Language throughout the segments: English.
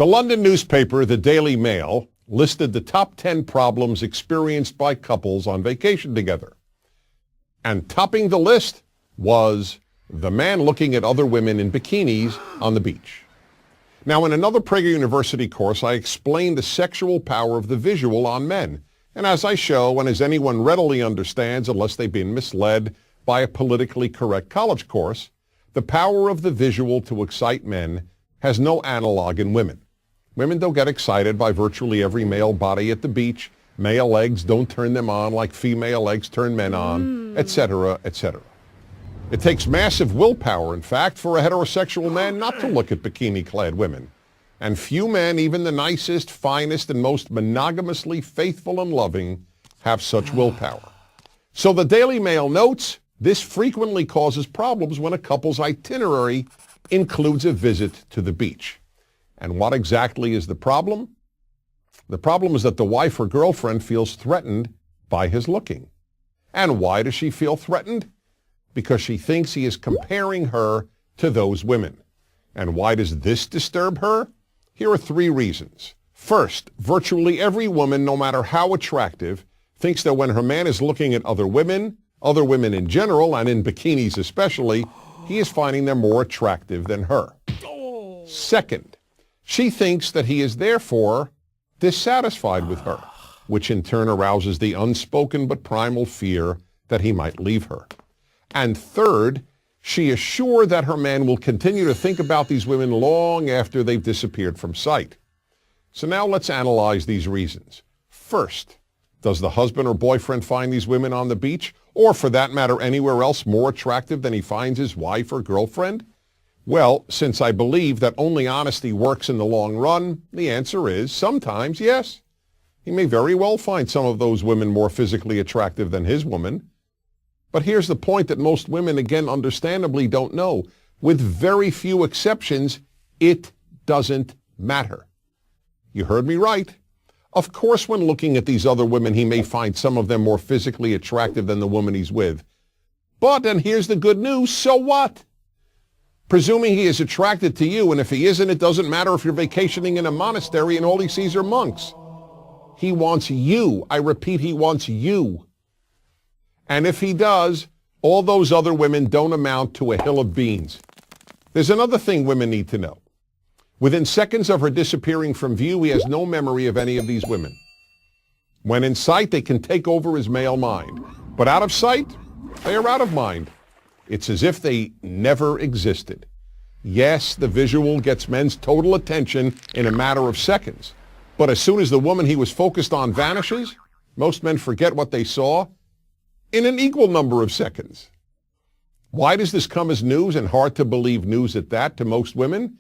The London newspaper, the Daily Mail, listed the top 10 problems experienced by couples on vacation together. And topping the list was the man looking at other women in bikinis on the beach. Now, in another Prager University course, I explained the sexual power of the visual on men. And as I show, and as anyone readily understands, unless they've been misled by a politically correct college course, the power of the visual to excite men has no analog in women. Women don't get excited by virtually every male body at the beach. Male legs don't turn them on like female legs turn men on, etc., etc. It takes massive willpower, in fact, for a heterosexual man not to look at bikini-clad women. And few men, even the nicest, finest, and most monogamously faithful and loving, have such willpower. So the Daily Mail notes, this frequently causes problems when a couple's itinerary includes a visit to the beach. And what exactly is the problem? The problem is that the wife or girlfriend feels threatened by his looking. And why does she feel threatened? Because she thinks he is comparing her to those women. And why does this disturb her? Here are 3 reasons. First, virtually every woman, no matter how attractive, thinks that when her man is looking at other women in general, and in bikinis especially, he is finding them more attractive than her. Second, she thinks that he is therefore dissatisfied with her, which in turn arouses the unspoken but primal fear that he might leave her. And third, she is sure that her man will continue to think about these women long after they've disappeared from sight. So now let's analyze these reasons. First, does the husband or boyfriend find these women on the beach, or for that matter anywhere else, more attractive than he finds his wife or girlfriend? Well, since I believe that only honesty works in the long run, the answer is sometimes yes. He may very well find some of those women more physically attractive than his woman. But here's the point that most women, again, understandably don't know. With very few exceptions, it doesn't matter. You heard me right. Of course, when looking at these other women, he may find some of them more physically attractive than the woman he's with. But, and here's the good news, so what? Presuming he is attracted to you, and if he isn't, it doesn't matter if you're vacationing in a monastery and all he sees are monks. He wants you. I repeat, he wants you. And if he does, all those other women don't amount to a hill of beans. There's another thing women need to know. Within seconds of her disappearing from view, he has no memory of any of these women. When in sight, they can take over his male mind. But out of sight, they are out of mind. It's as if they never existed. Yes, the visual gets men's total attention in a matter of seconds. But as soon as the woman he was focused on vanishes, most men forget what they saw in an equal number of seconds. Why does this come as news, and hard to believe news at that, to most women?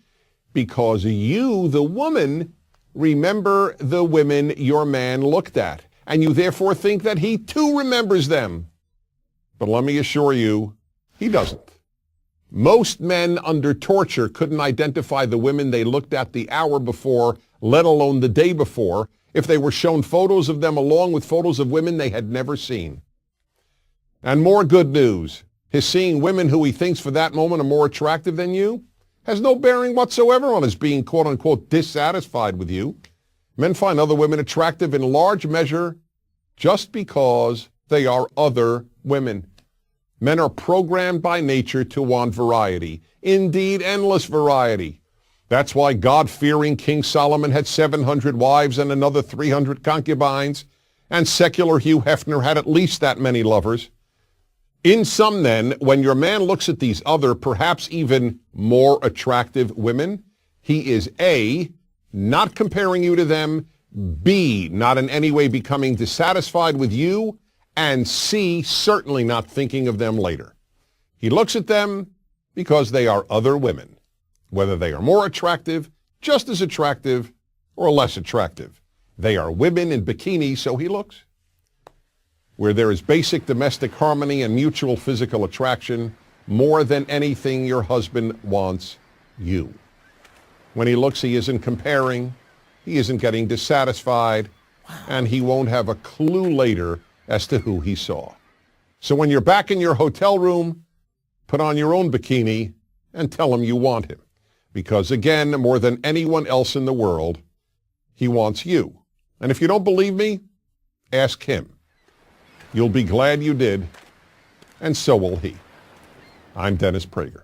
Because you, the woman, remember the women your man looked at, and you therefore think that he too remembers them. But let me assure you, he doesn't. Most men under torture couldn't identify the women they looked at the hour before, let alone the day before, if they were shown photos of them along with photos of women they had never seen. And more good news, his seeing women who he thinks for that moment are more attractive than you has no bearing whatsoever on his being quote-unquote dissatisfied with you. Men find other women attractive in large measure just because they are other women. Men are programmed by nature to want variety, indeed endless variety. That's why God-fearing King Solomon had 700 wives and another 300 concubines, and secular Hugh Hefner had at least that many lovers. In sum, then, when your man looks at these other, perhaps even more attractive women, he is A, not comparing you to them, B, not in any way becoming dissatisfied with you, and C, certainly not thinking of them later. He looks at them because they are other women, whether they are more attractive, just as attractive, or less attractive. They are women in bikinis, so he looks. Where there is basic domestic harmony and mutual physical attraction, more than anything, your husband wants you. When he looks, he isn't comparing, he isn't getting dissatisfied, and he won't have a clue later as to who he saw. So when you're back in your hotel room, put on your own bikini and tell him you want him. Because again, more than anyone else in the world, he wants you. And if you don't believe me, ask him. You'll be glad you did, and so will he. I'm Dennis Prager.